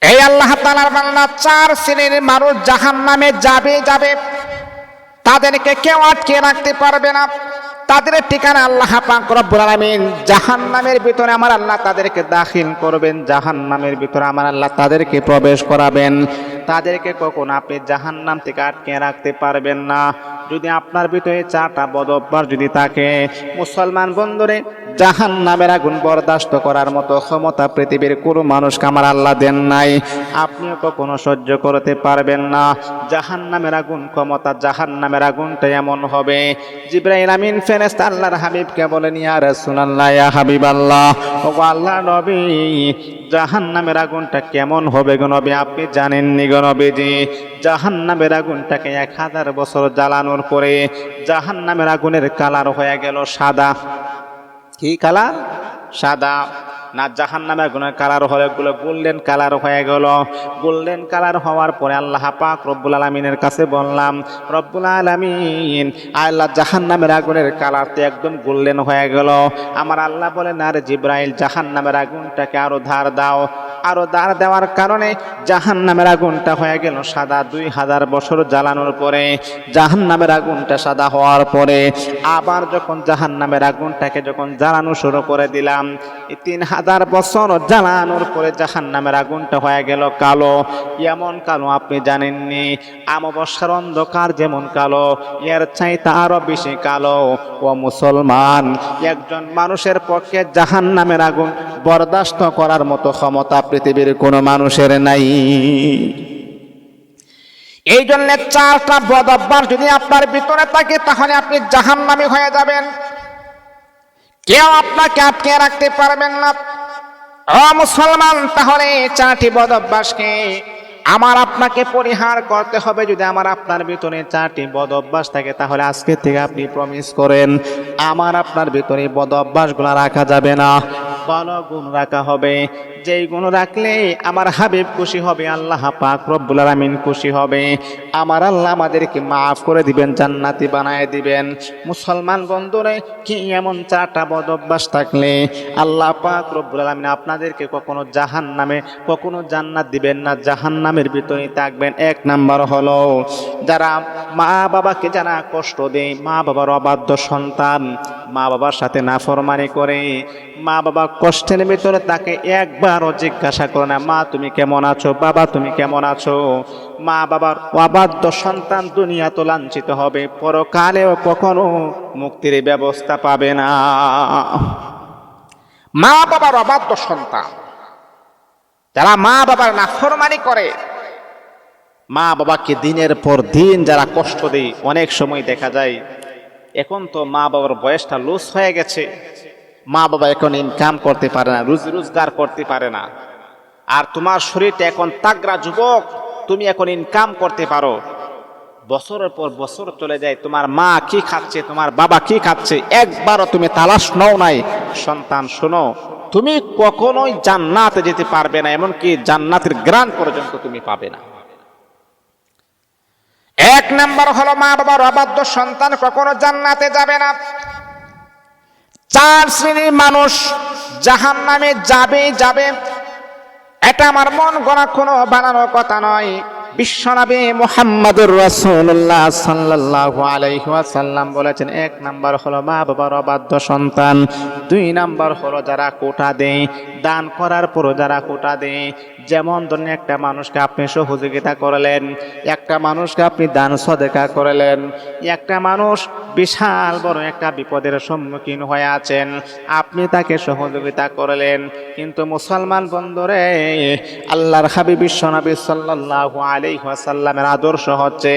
এই আল্লাহ তাআলার বান্দা চার শ্রেণীর মানুষ জাহান্নামে যাবে, তাদেরকে কেউ আটকে রাখতে পারবে না। তাদের ঠিকানা আল্লাহ পাক রব্বুল আলামিন জাহান্নামের ভিতরে আমার আল্লাহ তাদেরকে দাখিল করবেন, জাহান্নামের ভিতরে আমার আল্লাহ তাদেরকে প্রবেশ করাবেন। তাদেরকে কখনো আপনি জাহান্নাম থেকে আটকে রাখতে পারবেন না। যদি আপনার ভিতরে চারটা বদ অভ্যাস যদি থাকে, মুসলমান বন্ধুরে, জাহান্নামের আগুন বরদাস্ত করার মতো ক্ষমতা পৃথিবীর কোনো মানুষকে আমার আল্লাহ দেন নাই। আপনিও কখনো সহ্য করতে পারবেন না জাহান্নামের আগুন। ক্ষমতা জাহান্নামের আগুনটা এমন হবে, জিবরাইল আমিন ফেরেশতা আল্লাহর হাবিবকে বলেন, ইয়া রাসূলুল্লাহ, ইয়া হাবিবাল্লাহ, ও আল্লাহর নবী, জাহান্নামের আগুনটা কেমন হবে গো নবী? আপনি জানেননি গো নবীজি, জাহান্নামের আগুনটাকে 1000 বছর জ্বালানোর পরে জাহান্নামের আগুনের কালার হয়ে গেল সাদা। কি কালার? সাদা। না, জাহান্নামের আগুনের কালার হয়ে গেল গোল্ডেন কালার হয়ে গেল। গোল্ডেন কালার হওয়ার পরে আল্লাহ পাক রব্বুল আলামিনের কাছে বললাম, রব্বুল আলামিন, আল্লাহ জাহান্নামের আগুনের কালারটা একদম গোল্ডেন হয়ে গেল। আমার আল্লাহ বলেন, আরে জিবরাইল, জাহান্নামের আগুনটাকে আরো ধার দাও। আরো ধার দেওয়ার কারণে জাহান্নামের আগুনটা হয়ে গেল সাদা। 2000 বছর জ্বালানোর পরে জাহান্নামের আগুনটা সাদা হওয়ার পরে আবার যখন জাহান্নামের আগুনটাকে যখন জ্বালানো শুরু করে দিলাম, 3000 বছর জ্বালানোর পরে জাহান্নামের আগুনটা হয়ে গেল কালো। এমন কালো আপনি জানেননি, অমাবস্যার অন্ধকার যেমন কালো, এর চাইতে আরো বেশি কালো। ও মুসলমান, একজন মানুষের পক্ষে জাহান্নামের আগুন বরদাস্ত করার মতো ক্ষমতা পৃথিবীর কোনো মানুষের নাই। এই জন্য চারটা বদ অভ্যাস যদি আপনার ভিতরে থাকে, তাহলে আপনি জাহান্নামী হয়ে যাবেন। কেউ আপনাকে আটকে রাখতে পারবেন না। ও মুসলমান, তাহলে চারটি বদ অভ্যাসকে আমার আপনাকে পরিহার করতে হবে। যদি আমার আপনার ভিতরে চারটি বদ অভ্যাস থাকে, তাহলে আজকে থেকে আপনি প্রমিস করেন, আমার আপনার ভিতরে বদ অভ্যাসগুলো রাখা যাবে না, ভালো গুণ রাখা হবে। যেই গুণ রাখলে আমার হাবিব খুশি হবে, আল্লাহ পাক রব্বুল আলামিন খুশি হবে, আমার আল্লাহ আমাদেরকে মাফ করে দিবেন, জান্নাতি বানায় দিবেন। মুসলমান বন্ধুরা, কি এমন চারটা বদ অভ্যাস থাকলে আল্লাহ পাক রব্বুল আলামিন আপনাদেরকে কখনো জাহান্নামে, কখনো জান্নাত দিবেন না, জাহান্নামের ভিতরে থাকবেন। 1 নাম্বার হলো, যারা মা বাবাকে যারা কষ্ট দেয়, মা বাবার অবাধ্য সন্তান, মা বাবার সাথে নাফরমানি করে, মা বাবা কষ্টের ভিতরে তাকে একবারও জিজ্ঞাসা করে না, মা তুমি কেমন আছো, বাবা তুমি কেমন আছো। মা বাবার অবাধ্য সন্তান দুনিয়া তো লাঞ্ছিত হবে, পরকালেও কখনো মুক্তির ব্যবস্থা পাবে না। মা বাবার অবাধ্য সন্তান, যারা মা বাবার নাফরমানি করে, মা বাবাকে দিনের পর দিন যারা কষ্ট দেয়, অনেক সময় দেখা যায় এখন তো মা বাবার বয়সটা লুজ হয়ে গেছে, মা বাবা এখন ইনকাম করতে পারে না, রুজি রোজগার করতে পারে না, আর তোমার শরীরটা এখন তাগড়া যুবক, তুমি এখন ইনকাম করতে পারো। বছরের পর বছর চলে যায়, তোমার মা কি খাচ্ছে, তোমার বাবা কি খাচ্ছে, একবারও তুমি তালাশ নাও নাই। সন্তান শোনো, তুমি কখনোই জান্নাতে যেতে পারবে না, এমনকি জান্নাতের গ্রান পর্যন্ত তুমি পাবে না। 1 নাম্বার হলো, মা বাবার অবাধ্য সন্তান কখনো জান্নাতে যাবে না। 4 শ্রেণীর মানুষ জাহান্নামে যাবে। এটা আমার মন গড়া কোনো বানানো কথা নয়। বিশ্বনবী মুহাম্মদুর রাসূলুল্লাহ সাল্লাল্লাহু আলাইহি ওয়াসাল্লাম বলেছেন, 1 নাম্বার হলো মা বাবার অবাধ্য সন্তান। 2 নাম্বার হলো যারা কোটা দেয়, দান করার পরও যারা কোটা দেয়। যেমন ধরুন, একটা মানুষকে আপনি সহযোগিতা করলেন, একটা মানুষকে আপনি দান সদকা করলেন, একটা মানুষ বিশাল বড় একটা বিপদের সম্মুখীন হয়ে আছেন, আপনি তাকে সহযোগিতা করলেন। কিন্তু মুসলমান বন্ধুরে, আল্লাহর হাবিব বিশ্বনবী সাল্লাল্লাহু আলাইহি ওয়াসাল্লামের আদর্শ হচ্ছে,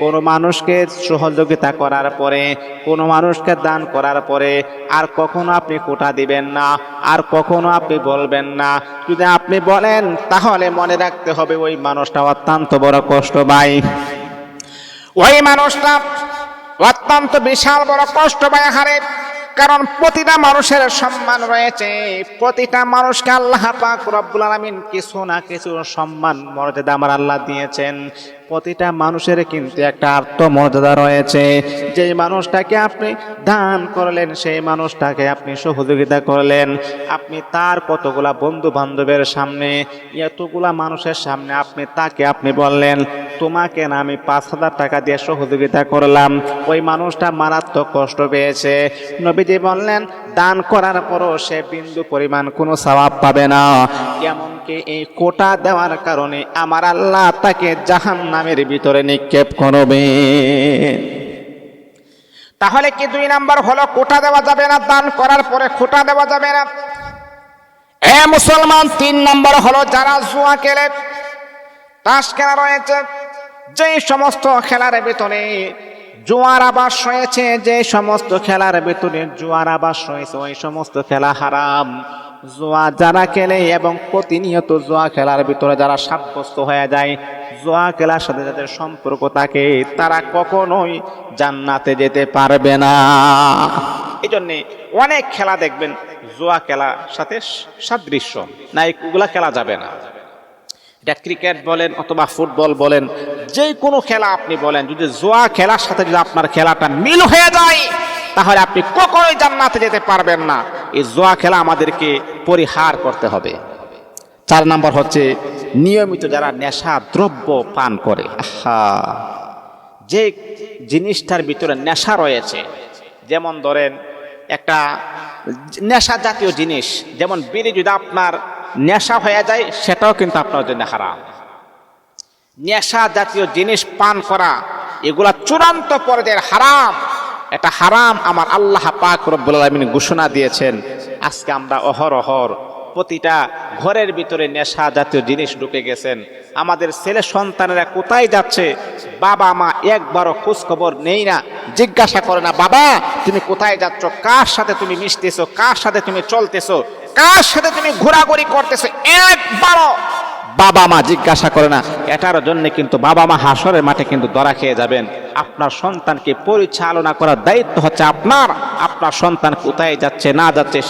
কোনো মানুষকে সহযোগিতা করার পরে, কোনো মানুষকে দান করার পরে আর কখনো আপনি কোটা দিবেন না, আর কখনো আপনি বলবেন না। যদি আপনি বলেন, তাহলে মনে রাখতে হবে ওই মানুষটা অত্যন্ত বড় কষ্ট পায়, ওই মানুষটা অত্যন্ত বিশাল বড় কষ্ট পায়। হারে কারণ প্রতিটা মানুষের সম্মান রয়েছে, প্রতিটা মানুষকে আল্লাহ পাক রব্বুল আলামিন কিছু না কিছু সম্মান মর্যাদা আমার আল্লাহ দিয়েছেন। প্রতিটা মানুষের কিন্তু একটা আত্মমর্যাদা রয়েছে। যেই মানুষটাকে আপনি দান করলেন, সেই মানুষটাকে আপনি সহযোগিতা করলেন, আপনি তার কতগুলা বন্ধু বান্ধবের সামনে, এতগুলা মানুষের সামনে আপনি বললেন তোমাকে না আমি 5,000 টাকা দিয়ে সহযোগিতা করলাম, ওই মানুষটা মারাত্মক কষ্ট পেয়েছে। নবীজি বললেন দান করার পরও সে বিন্দু পরিমাণ কোনো সওয়াব পাবে না, এমনকি এই কোটা দেওয়ার কারণে আমার আল্লাহ তাকে জাহান্নামের ভিতরে নিক্ষেপ করবে। তাহলে কি 2 নাম্বার হলো কোটা দেওয়া যাবে না, দান করার পরে কোটা দেওয়া যাবে না? এ মুসলমান, 3 নাম্বার হলো যারা জুয়া খেলে, তাস খেলা রয়েছে, যে সমস্ত খেলার ভিতরে জুয়ার আবাস রয়েছে, যে সমস্ত খেলার ভিতরে জুয়ার আবাস রয়েছে, ওই সমস্ত খেলা হারাম। জুয়া যারা খেলে এবং প্রতিনিয়ত জুয়া খেলার ভিতরে যারা সাব্যস্ত হয়ে যায়, জুয়া খেলার সাথে যাদের সম্পর্ক থাকে, তারা কখনোই জান্নাতে যেতে পারবে না। এই জন্যে অনেক খেলা দেখবেন জুয়া খেলার সাথে সাদৃশ্য, না এগুলা খেলা যাবে না। এটা ক্রিকেট বলেন অথবা ফুটবল বলেন, যে কোনো খেলা আপনি বলেন, যদি জুয়া খেলার সাথে যদি আপনার খেলাটা মিল হয়ে যায়, তাহলে আপনি কখনোই জান্নাতে যেতে পারবেন না। এই জুয়া খেলা আমাদেরকে পরিহার করতে হবে। 4 নম্বর হচ্ছে নিয়মিত যারা নেশা দ্রব্য পান করে। যে জিনিসটার ভিতরে নেশা রয়েছে, যেমন ধরেন একটা নেশা জাতীয় জিনিস, যেমন বিড়ি যদি আপনার নেশা হয়ে যায়, সেটাও কিন্তু আপনার জন্য হারাম। নেশা জাতীয় জিনিস পান করা এগুলা চূড়ান্ত পর্যায়ের হারাম। এটা হারাম আমার আল্লাহ পাক রব্বুল আলামিন ঘোষণা দিয়েছেন। আজকে আমরা অহরহর প্রতিটা ঘরের ভিতরে নেশা জাতীয় জিনিস ঢুকে গেছেন। আমাদের ছেলে সন্তানেরা কোথায় যাচ্ছে, বাবা মা একবারও খোঁজ খবর নেই না, জিজ্ঞাসা করে না বাবা তুমি কোথায় যাচ্ছ, কার সাথে তুমি মিশতেছো, কার সাথে তুমি চলতেছো, কার সাথে তুমি ঘোরাঘুরি করতেছো, একবারও বাবা মা জিজ্ঞাসা করে না। এটার জন্য কিন্তু বাবা মা হাসরের মাঠে কিন্তু ধরা খেয়ে যাবেন। আপনার সন্তানকে পরিচালনা করার দায়িত্ব হচ্ছে আপনার। আপনার সন্তান কোথায় যাচ্ছে না যাচ্ছে